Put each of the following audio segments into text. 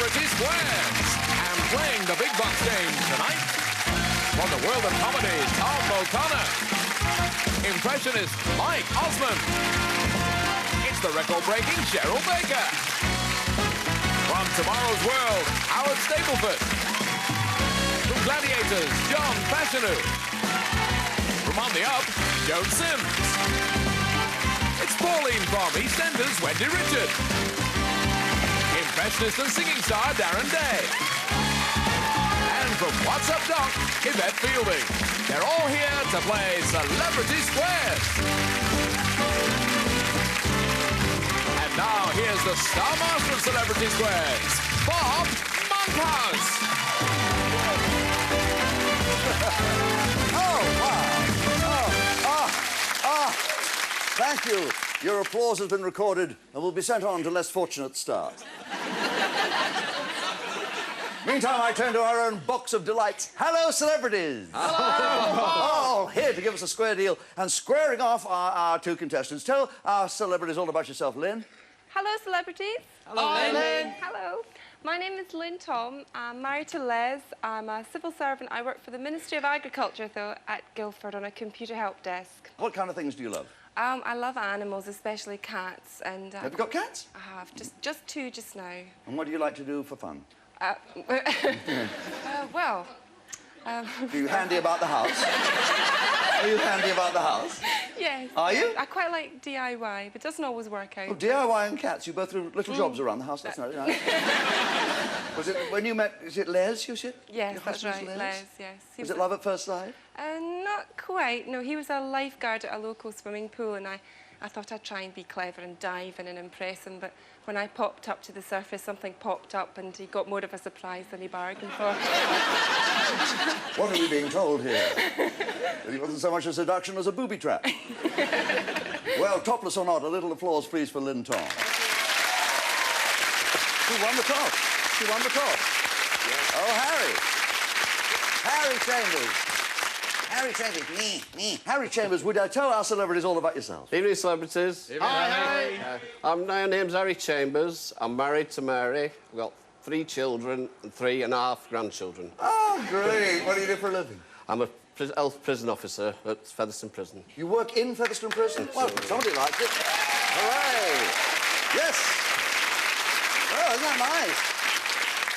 Celebrity Squares. And playing the big box game tonight, from the world of comedy, Tom O'Connor. Impressionist Mike Osmond. It's the record-breaking Cheryl Baker. From Tomorrow's World, Howard Stapleford. From Gladiators, John Fashanu. From On the Up, Joan Sims. It's Pauline from EastEnders, Wendy Richard. Impressionist and singing star, Darren Day. And from What's Up Doc, Yvette Fielding. They're all here to play Celebrity Squares. And now here's the Star Master of Celebrity Squares, Bob Monkhouse. Thank you. Your applause has been recorded and will be sent on to less fortunate stars. Meantime, I turn to our own box of delights. Hello, celebrities. Hello. Here to give us a square deal and squaring off our two contestants. Tell our celebrities all about yourself, Lynn. Hello, celebrities. Hello, Lynn. Hello. My name is Lynn Tom. I'm married to Les. I'm a civil servant. I work for the Ministry of Agriculture, though, at Guildford on a computer help desk. What kind of things do you love? I love animals, especially cats. And Have you got cats? I have. Just two just now. And what do you like to do for fun? Well... Are you handy about the house? Are you handy about the house? Yes. Are you? I quite like DIY, but it doesn't always work out. Oh, DIY and cats. You both do little jobs around the house. That's nice. Was it when you met? Is it Les? You said? Yes, Your that's husband's right. Les, yes. Was it love at first sight? Not quite. No, he was a lifeguard at a local swimming pool, and I thought I'd try and be clever and dive in and impress him, but when I popped up to the surface, something popped up and he got more of a surprise than he bargained for. What are we being told here? That he wasn't so much a seduction as a booby trap. Well, topless or not, a little applause, please, for Lynn Tom. She won the toss. She won the toss. Yes. Oh, Harry. Harry Chambers. Harry Chambers, me. Harry Chambers, would I tell our celebrities all about yourself? Evening, celebrities. Hi. My name's Harry Chambers. I'm married to Mary. I've got 3 children and 3.5 grandchildren. Oh, great. What do you do for a living? I'm a health prison officer at Featherstone Prison. You work in Featherstone Prison? Well, somebody likes it. Hooray! Yes! Oh, isn't that nice?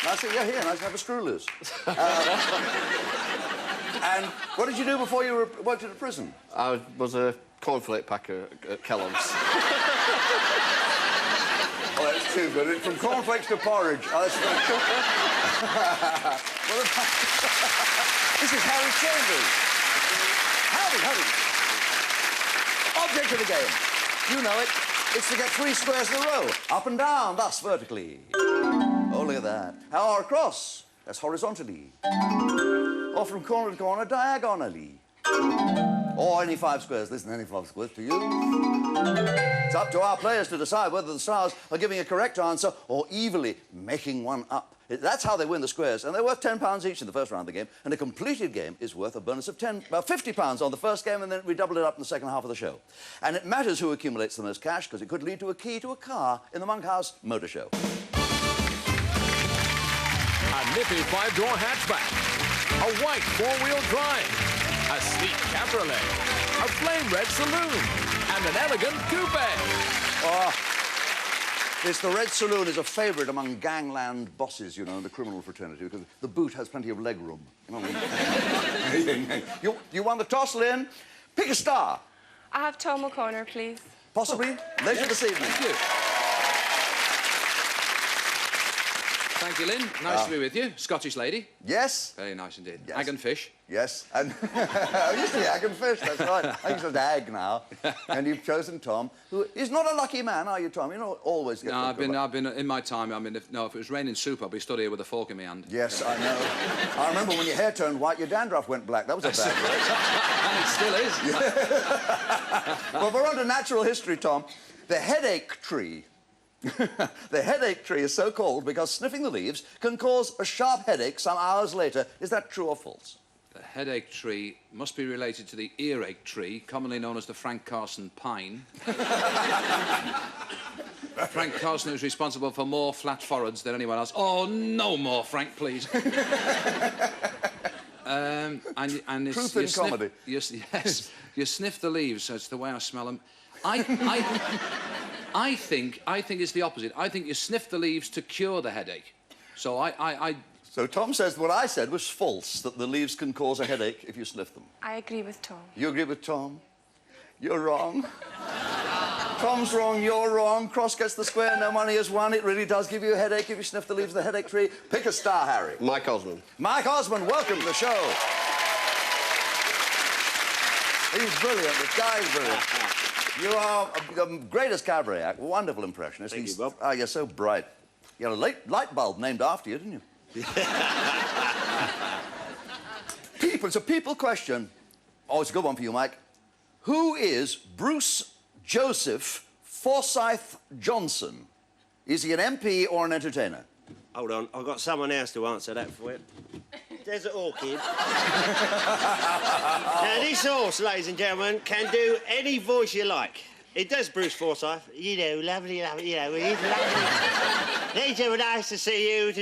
Nice to you're here. Nice to have a screw loose. And what did you do before you worked at a prison? I was a cornflake packer at Kellogg's. Oh, that's too good. From cornflakes to porridge. Oh, that's very good. This is Harry Chambers. Howdy. Object of the game. You know it. It's to get 3 squares in a row. Up and down, thus vertically. Oh, look at that. Or across. That's horizontally. Or from corner to corner, diagonally. Or any 5 squares. Listen, any 5 squares to you. It's up to our players to decide whether the stars are giving a correct answer or evilly making one up. That's how they win the squares, and they're worth £10 each in the first round of the game, and a completed game is worth a bonus of £50 on the first game, and then we double it up in the second half of the show. And it matters who accumulates the most cash, because it could lead to a key to a car in the Monkhouse Motor Show. A nippy 5-door hatchback, a white 4-wheel drive, a sleek cabriolet, a flame red saloon, and an elegant coupe. Oh, the Red Saloon is a favourite among gangland bosses, you know, in the criminal fraternity, because the boot has plenty of leg room. You know what I mean? you won the toss, Lynn. Pick a star. I have Tom O'Connor, please. Possibly later this evening. Thank you. Thank you, Lynn. Nice to be with you. Scottish lady. Yes. Very nice indeed. Yes. Egg and fish. Yes. And I used to be egg and fish, that's right. I think it's egg now. And you've chosen Tom, who is not a lucky man, are you, Tom? You don't always get... No, I've been in my time. I mean, if it was raining soup, I'd be stood here with a fork in my hand. Yes, I know. I remember when your hair turned white, your dandruff went black. That was a bad break. And it still is. Well, we're on to natural history, Tom. The headache tree. The headache tree is so called because sniffing the leaves can cause a sharp headache some hours later. Is that true or false? The headache tree must be related to the earache tree, commonly known as the Frank Carson pine. Frank Cosner is responsible for more flat foreheads than anyone else. Oh, no more, Frank, please. And it's, Truth in comedy. Yes, you sniff the leaves. That's the way I smell them. I think it's the opposite. I think you sniff the leaves to cure the headache. So So Tom says what I said was false, that the leaves can cause a headache if you sniff them. I agree with Tom. You agree with Tom? You're wrong. Tom's wrong, you're wrong. Cross gets the square, no money is won. It really does give you a headache if you sniff the leaves of the headache tree. Pick a star, Harry. Mike Osmond. Mike Osmond, welcome to the show. He's brilliant. This guy's brilliant. You are the greatest cabaret act. Wonderful impressionist. Thank you, Bob. Oh, you're so bright. You had a light bulb named after you, didn't you? People, it's a people question. Oh, it's a good one for you, Mike. Who is Bruce Joseph Forsyth Johnson? Is he an MP or an entertainer? Hold on, I've got someone else to answer that for you. Desert Orchid. Now, this horse, ladies and gentlemen, can do any voice you like. It does Bruce Forsyth. You know, lovely, lovely, you know, he's lovely. Ladies and gentlemen, nice to see you,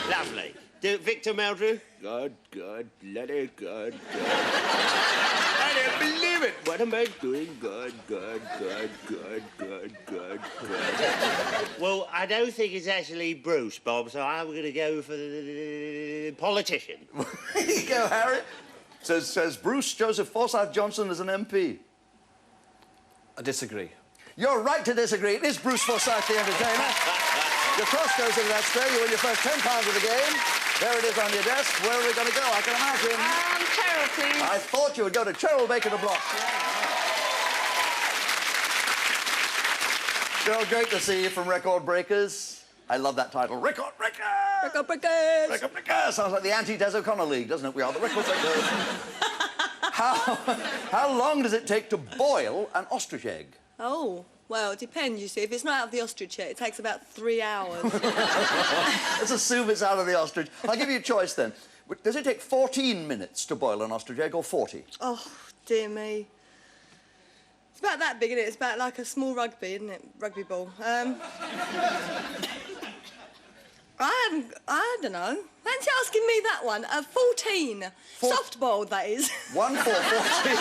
Lovely. Do Victor Meldrew. Good, let it good. I don't believe it. What am I doing? Good. Well, I don't think it's actually Bruce, Bob, so I'm going to go for the politician. Here you go, Harry. Says Bruce Joseph Forsyth Johnson is an MP. I disagree. You're right to disagree. It is Bruce Forsyth, the entertainer. Your cross goes into that square. You win your first £10 of the game. There it is on your desk. Where are we going to go? I can imagine. Cheryl, please. I thought you would go to Cheryl Baker de Block. Cheryl, great to see you from Record Breakers. I love that title. Record Breakers! Record Breakers! Record Breakers! Sounds like the anti-Des O'Connor League, doesn't it? We are the Record Breakers. How long does it take to boil an ostrich egg? Oh, well, it depends, you see. If it's not out of the ostrich yet, it takes about 3 hours. Let's assume it's out of the ostrich. I'll give you a choice then. Does it take 14 minutes to boil an ostrich egg or 40? Oh, dear me. It's about that big, isn't it? It's about like a small rugby, isn't it? Rugby ball. I don't know. Fancy asking me that one. 14. Soft-boiled, that is. 1 for 14.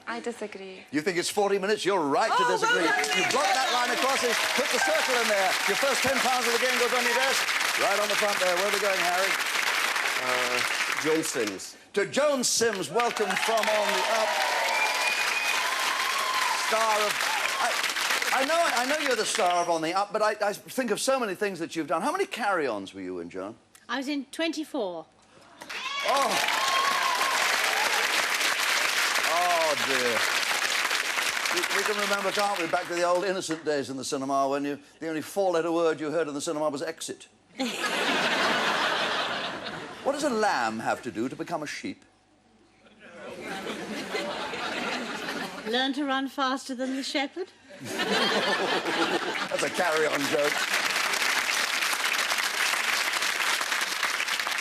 I disagree. You think it's 40 minutes? You're right to disagree. Well done, You block that line across it, put the circle in there. Your first £10 of the game goes on your desk. Right on the front there. Where are we going, Harry? Joan Sims. To Joan Sims, welcome from On the Up. Star of... I know you're the star of On the Up, but I think of so many things that you've done. How many carry-ons were you in, Joan? I was in 24. Oh, dear. We can remember, can't we, back to the old innocent days in the cinema when the only four-letter word you heard in the cinema was exit. What does a lamb have to do to become a sheep? Learn to run faster than the shepherd. That's a carry-on joke.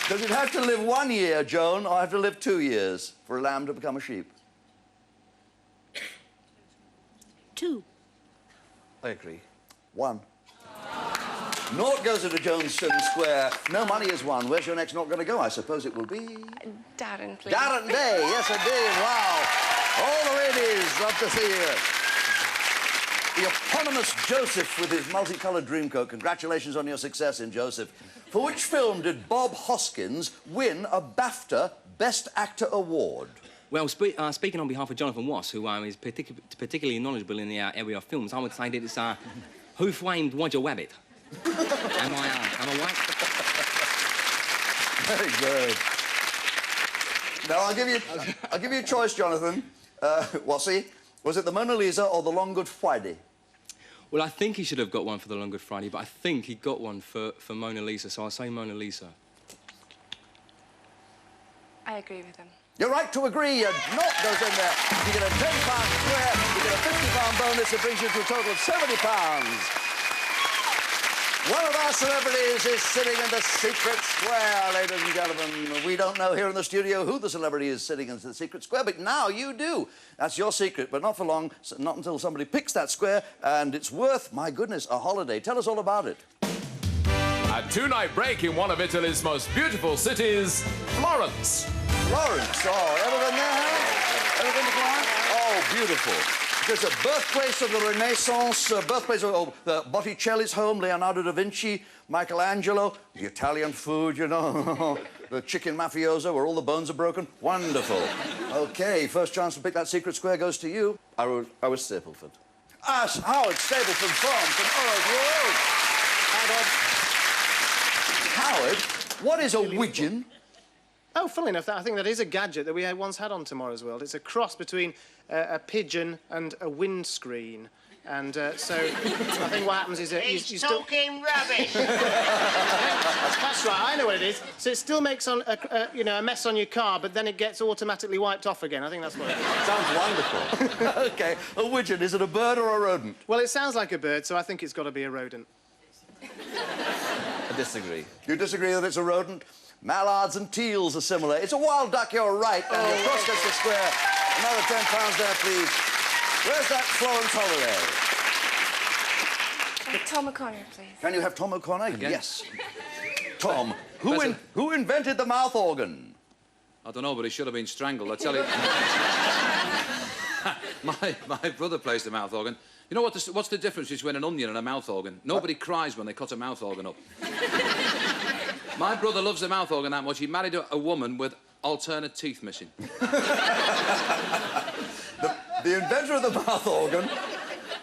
Does it have to live 1 year, Joan, or have to live 2 years for a lamb to become a sheep? 2. I agree. 1. Naught goes into Joan Sims Square. No money is won. Where's your next naught going to go? I suppose it will be... Darren, please. Darren Day. Yes, indeed. Wow. All the ladies, love to see you. The eponymous Joseph with his multicoloured dreamcoat. Congratulations on your success in Joseph. For which film did Bob Hoskins win a BAFTA Best Actor Award? Well, speaking on behalf of Jonathan Wass, who is particularly knowledgeable in the area of films, I would say that it's Who Framed Roger Rabbit. Am I right? Very good. Now, I'll give you a choice, Jonathan. Wassy, was it the Mona Lisa or the Long Good Friday? Well, I think he should have got one for the Long Good Friday, but I think he got one for Mona Lisa, so I'll say Mona Lisa. I agree with him. You're right to agree. Your naught goes in there. You get a £10 square, you get a £50 bonus. It brings you to a total of £70. One of our celebrities is sitting in the secret square, ladies and gentlemen. We don't know here in the studio who the celebrity is sitting in the secret square, but now you do. That's your secret, but not for long, not until somebody picks that square, and it's worth, my goodness, a holiday. Tell us all about it. A two-night break in one of Italy's most beautiful cities, Florence. Florence, oh, ever been there, Harry? Ever been to Florence? Oh, beautiful. It's a birthplace of the Renaissance, birthplace of Botticelli's home, Leonardo da Vinci, Michelangelo, the Italian food, you know, the chicken mafioso where all the bones are broken. Wonderful. OK, first chance to pick that secret square goes to you. I was Stapleford. Howard Stapleford from Howard, what is a widgeon? Oh, funnily enough, I think that is a gadget that we once had on Tomorrow's World. It's a cross between a pigeon and a windscreen. And so I think what happens is that you still... talking rubbish! That's right, I know what it is. So it still makes a mess on your car, but then it gets automatically wiped off again. I think that's what it is. Sounds wonderful. OK, a widgeon, is it a bird or a rodent? Well, it sounds like a bird, so I think it's got to be a rodent. I disagree. You disagree that it's a rodent? Mallards and teals are similar. It's a wild duck, you're right. And your cross gets the square. Another £10 there, please. Where's that Florence holiday? Tom O'Connor, please. Can you have Tom O'Connor? Again? Yes. Tom, who invented the mouth organ? I don't know, but he should have been strangled, I tell you. my brother plays the mouth organ. You know what's the difference between an onion and a mouth organ? Nobody cries when they cut a mouth organ up. My brother loves the mouth organ that much, he married a woman with alternate teeth missing. The inventor of the mouth organ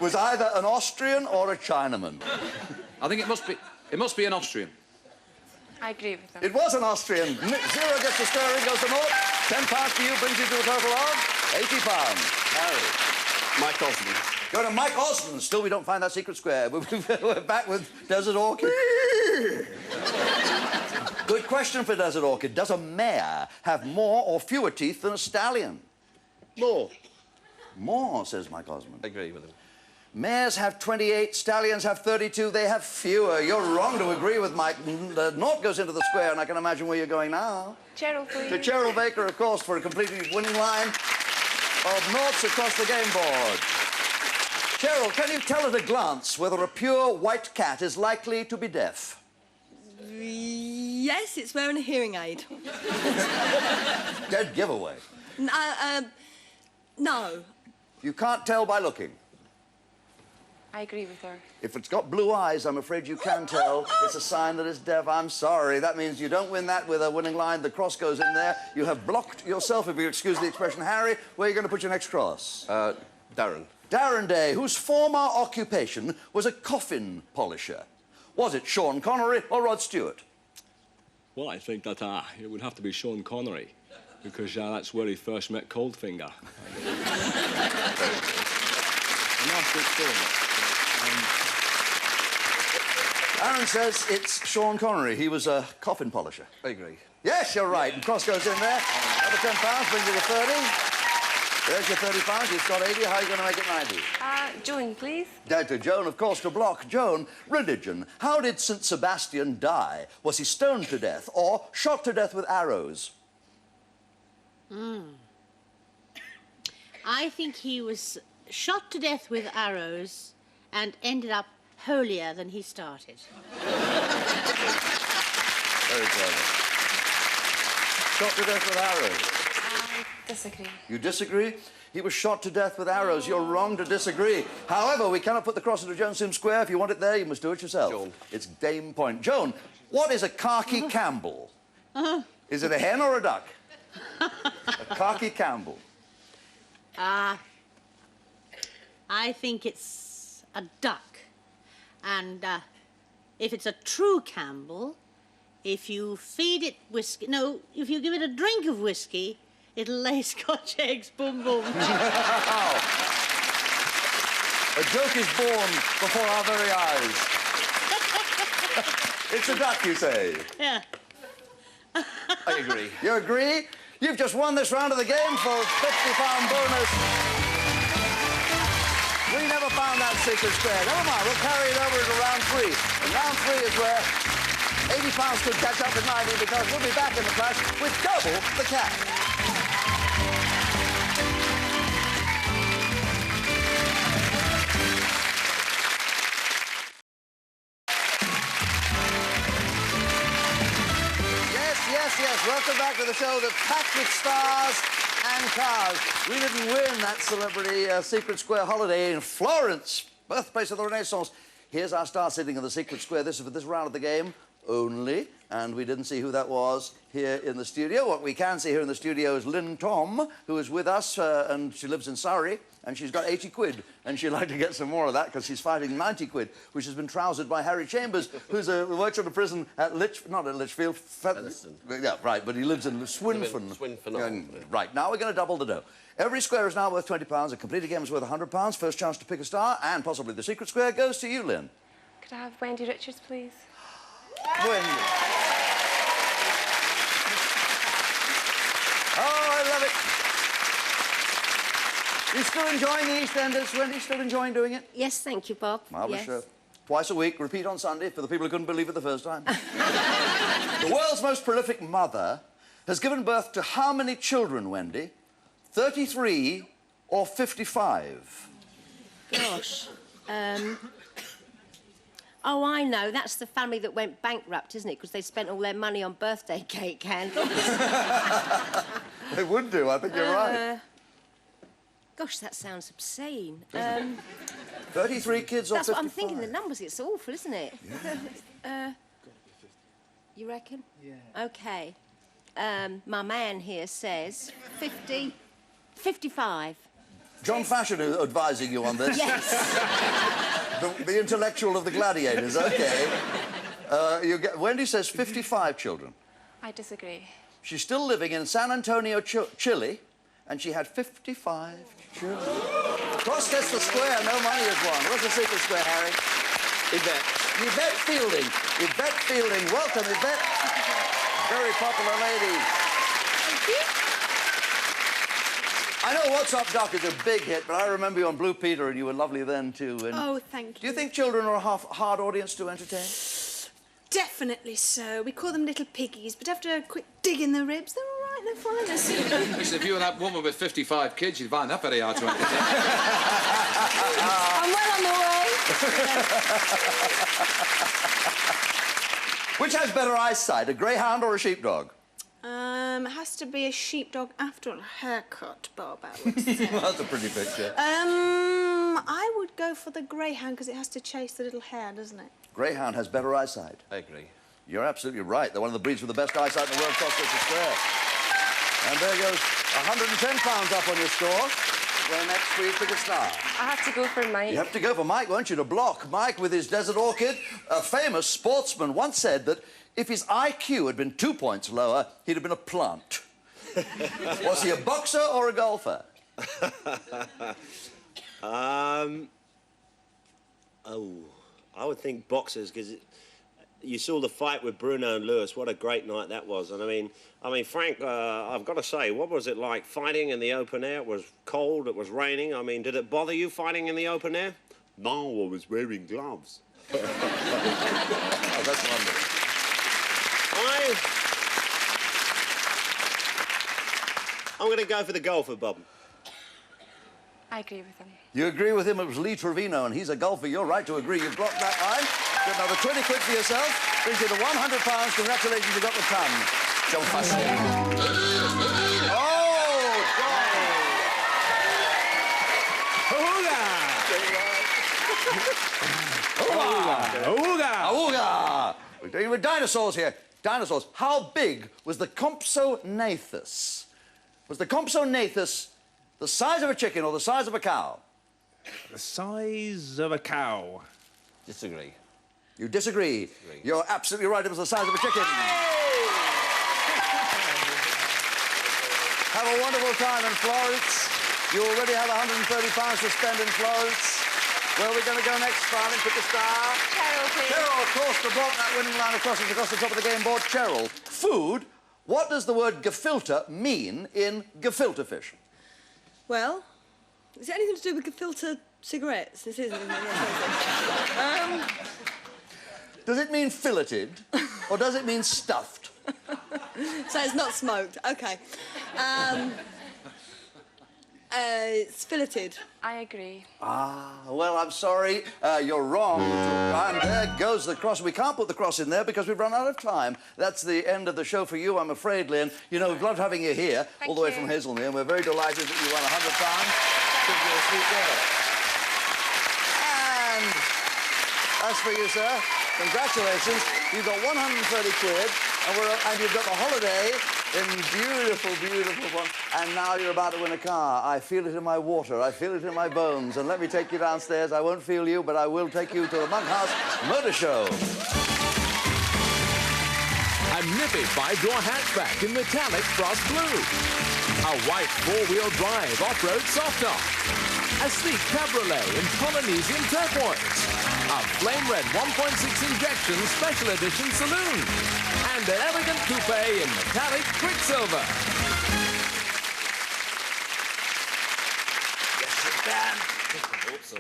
was either an Austrian or a Chinaman. I think it must be an Austrian. I agree with them. It was an Austrian. Zero gets the square, ring goes to naught. £10 to you brings you to a total of £80. Harry. Mike Osmond. Go to Mike Osmond. Still, we don't find that secret square. We're back with Desert Orchid. Good question for Desert Orchid. Does a mare have more or fewer teeth than a stallion? More. More, says Mike Osmond. I agree with him. Mares have 28, stallions have 32, they have fewer. You're wrong to agree with Mike. The naught goes into the square, and I can imagine where you're going now. Cheryl, please. To Cheryl Baker, of course, for a completely winning line of noughts across the game board. Cheryl, can you tell at a glance whether a pure white cat is likely to be deaf? Yes, it's wearing a hearing aid. Dead giveaway. No. You can't tell by looking. I agree with her. If it's got blue eyes, I'm afraid you can tell. It's a sign that it's deaf. I'm sorry. That means you don't win that with a winning line. The cross goes in there. You have blocked yourself, if you excuse the expression. Harry, where are you going to put your next cross? Darren. Darren Day, whose former occupation was a coffin polisher. Was it Sean Connery or Rod Stewart? Well, I think that it would have to be Sean Connery, because that's where he first met Coldfinger. Aaron says it's Sean Connery. He was a coffin polisher. I agree. Yes, you're right. And cross goes in there. Another £10 brings you to 30. There's your £30. You've got 80. How are you going to make it 90? Joan, please. Down to Joan, of course, to block. Joan, religion. How did St. Sebastian die? Was he stoned to death or shot to death with arrows? I think he was shot to death with arrows and ended up holier than he started. Very clever. Shot to death with arrows. I disagree. You disagree? He was shot to death with arrows. You're wrong to disagree. However, we cannot put the cross into Joan Sims Square. If you want it there, you must do it yourself. Joan. It's Dame Point. Joan, what is a khaki Campbell? Is it a hen or a duck? A khaki Campbell. I think it's a duck. And if it's a true Campbell, if you feed it whiskey... No, if you give it a drink of whiskey, it'll lay Scotch eggs, boom, boom. A joke is born before our very eyes. It's a duck, you say? Yeah. I agree. You agree? You've just won this round of the game for £50 bonus. We never found that secret square. Never mind, we'll carry it over into round 3. And round 3 is where 80 pounds could catch up with 90 because we'll be back in the clash with double the cash. Yes, welcome back to the show that's packed with stars and cars. We didn't win that celebrity secret square holiday in Florence, birthplace of the Renaissance. Here's our star sitting in the secret square. This is for this round of the game only, and we didn't see who that was here in the studio. What we can see here in the studio is Lynn Tom, who is with us, and she lives in Surrey, and she's got 80 quid, and she'd like to get some more of that because she's fighting 90 quid, which has been trousered by Harry Chambers, who's works in a prison at not at Lichfield, yeah, right, but he lives in Swinfen. Right, now we're going to double the dough. Every square is now worth £20. A completed game is worth £100. First chance to pick a star, and possibly the secret square, goes to you, Lynn. Could I have Wendy Richards, please? Wendy. Oh, I love it. You still enjoying the EastEnders, Wendy? Still enjoying doing it? Yes, thank you, Bob. Marvellous show. Twice a week, repeat on Sunday for the people who couldn't believe it the first time. The world's most prolific mother has given birth to how many children, Wendy? 33 or 55? Gosh. Oh, I know. That's the family that went bankrupt, isn't it? Because they spent all their money on birthday cake candles. They would do. I think you're right. Gosh, that sounds obscene. 33 kids or 55? That's what I'm thinking. The numbers, it's awful, isn't it? Yeah. You reckon? Yeah. OK. My man here says 55. John Fashion advising you on this? Yes. The intellectual of the gladiators, OK. Wendy says 55 children. I disagree. She's still living in San Antonio, Chile, and she had 55 children. Cross test the square, no money is won. What's the secret square, Harry? Yvette. Yvette Fielding. Yvette Fielding. Welcome, Yvette. Very popular lady. Thank you. I know What's Up, Doc is a big hit, but I remember you on Blue Peter, and you were lovely then, too. And oh, thank you. Do you think children are a hard audience to entertain? Definitely so. We call them little piggies, but after a quick dig in the ribs, they're all right, they're fine. Listen, if you were that woman with 55 kids, you'd find that very hard to entertain. I'm well on the way. Which has better eyesight, a greyhound or a sheepdog? It has to be a sheepdog after a haircut, Bob, I would say. That's a pretty picture. I would go for the greyhound because it has to chase the little hare, doesn't it? Greyhound has better eyesight. I agree. You're absolutely right. They're one of the breeds with the best eyesight in the world, Cross Test the Square. And there goes £110 up on your score. Where next we pick a star? I have to go for Mike. You have to go for Mike, won't you, to block. Mike with his Desert Orchid. A famous sportsman once said that if his IQ had been 2 points lower, he'd have been a plant. Was he a boxer or a golfer? Oh, I would think boxers, because you saw the fight with Bruno and Lewis. What a great night that was. And I mean, Frank, I've got to say, what was it like fighting in the open air? It was cold, it was raining. I mean, did it bother you fighting in the open air? No, I was wearing gloves. Oh, that's wonderful. I'm going to go for the golfer, Bob. I agree with him. You agree with him? It was Lee Trevino, and he's a golfer. You're right to agree. You've blocked that line. Get another 20 quid for yourself. Brings you to £100. Congratulations, you got the ton. Joe Fussy. Oh, Auga! Auga! We're dealing with dinosaurs here. Dinosaurs. How big was the Compsognathus? Was the Compsognathus the size of a chicken or the size of a cow? The size of a cow. Disagree. You disagree? You're absolutely right. It was the size of a chicken. Have a wonderful time in Florence. You already have £130 to spend in Florence. Where are we going to go next, Farley? Pick a star. Cheryl, please. Cheryl, of course, to block that winning line of crossings across the top of the game board. Cheryl, food. What does the word gefilte mean in gefilte fish? Well, is it anything to do with gefilte cigarettes. This isn't. Does it mean filleted, or does it mean stuffed? So it's not smoked. OK. It's filleted. I agree. Well, I'm sorry. You're wrong. And there goes the cross. We can't put the cross in there because we've run out of time. That's the end of the show for you, I'm afraid, Lynn. You know, we've loved having you here, all the way from Hazelmere, and we're very delighted that you won £100. You're a sweet girl. And as for you, sir, congratulations. You've got 130 quid, and you've got the holiday in beautiful, beautiful one. And now you're about to win a car. I feel it in my water. I feel it in my bones. And let me take you downstairs. I won't feel you, but I will take you to the Monkhouse Motor Show. A nippy 5-door hatchback in metallic frost blue. A white 4-wheel drive off-road soft top. A sleek cabriolet in Polynesian turquoise. A flame red 1.6 injection special edition saloon. And an elegant coupe in metallic quicksilver. Yes, you can.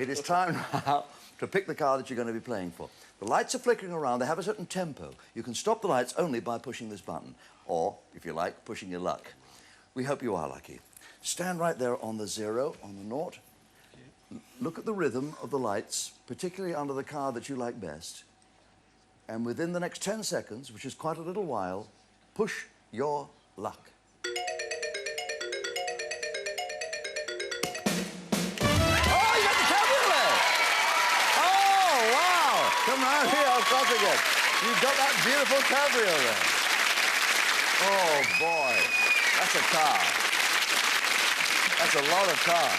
It is time now to pick the car that you're going to be playing for. The lights are flickering around. They have a certain tempo. You can stop the lights only by pushing this button, or, if you like, pushing your luck. We hope you are lucky. Stand right there on the 0, on the 0. Look at the rhythm of the lights, particularly under the car that you like best. And within the next 10 seconds, which is quite a little while, push your luck. Oh, you got the cabriolet! Oh, wow! Come round here across again. You've got that beautiful cabriolet. Oh, boy. That's a car. That's a lot of car.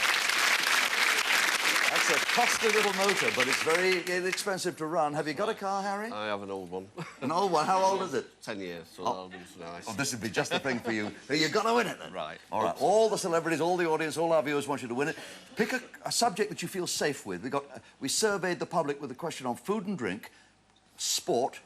That's a costly little motor, but it's very inexpensive to run. Have you got a car, Harry? I have an old one. An old one? How old is it? 10 years, so that's nice. Oh, this would be just the thing for you. You've got to win it, then. Right. All right. All the celebrities, all the audience, all our viewers want you to win it. Pick a subject that you feel safe with. We surveyed the public with a question on food and drink, sport,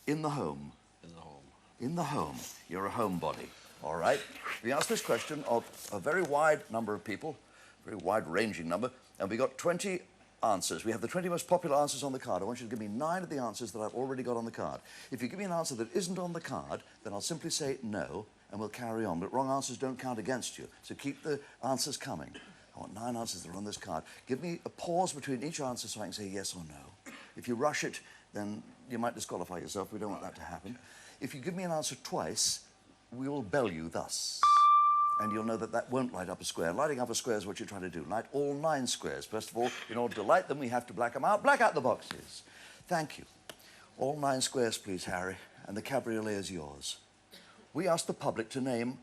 in the home. In the home. In the home. You're a homebody. All right. We asked this question of a very wide number of people, very wide-ranging number, and we got 20 answers. We have the 20 most popular answers on the card. I want you to give me 9 of the answers that I've already got on the card. If you give me an answer that isn't on the card, then I'll simply say no, and we'll carry on. But wrong answers don't count against you, so keep the answers coming. I want 9 answers that are on this card. Give me a pause between each answer so I can say yes or no. If you rush it, then you might disqualify yourself. We don't want that to happen. If you give me an answer twice, we will bell you thus. And you'll know that that won't light up a square. Lighting up a square is what you're trying to do. Light all 9 squares. First of all, in order to light them, we have to black them out. Black out the boxes. Thank you. All 9 squares, please, Harry. And the cabriolet is yours. We asked the public to name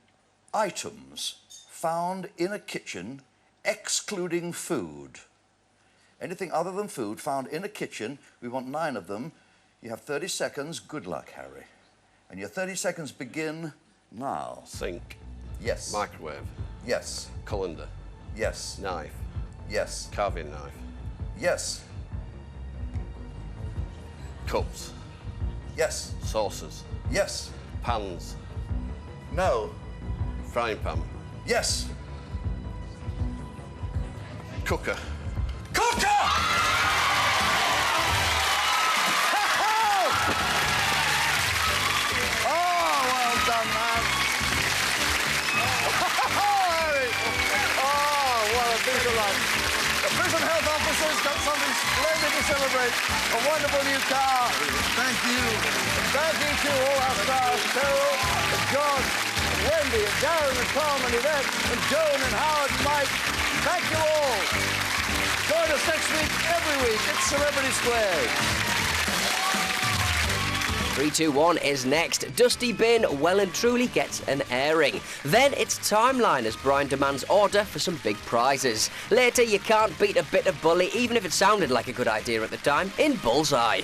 items found in a kitchen, excluding food. Anything other than food found in a kitchen, we want 9 of them. You have 30 seconds. Good luck, Harry. And your 30 seconds begin now. Sink. Yes. Microwave. Yes. Colander. Yes. Knife. Yes. Carving knife. Yes. Cups. Yes. Saucers. Yes. Pans. No. Frying pan. Yes. Cooker. Cooker! Oh, well done, man. Oh, what a piece of luck. The prison health officer's got something splendid to celebrate. A wonderful new car. Thank you. And thank you to all our stars, Carol and John and Wendy and Darren and Tom and Yvette and Joan and Howard and Mike. Thank you all. Join us next week, every week. It's Celebrity Squares. 321 is next. Dusty Bin well and truly gets an airing. Then it's Timeline as Brian demands order for some big prizes. Later, you can't beat a bit of bully, even if it sounded like a good idea at the time, in Bullseye.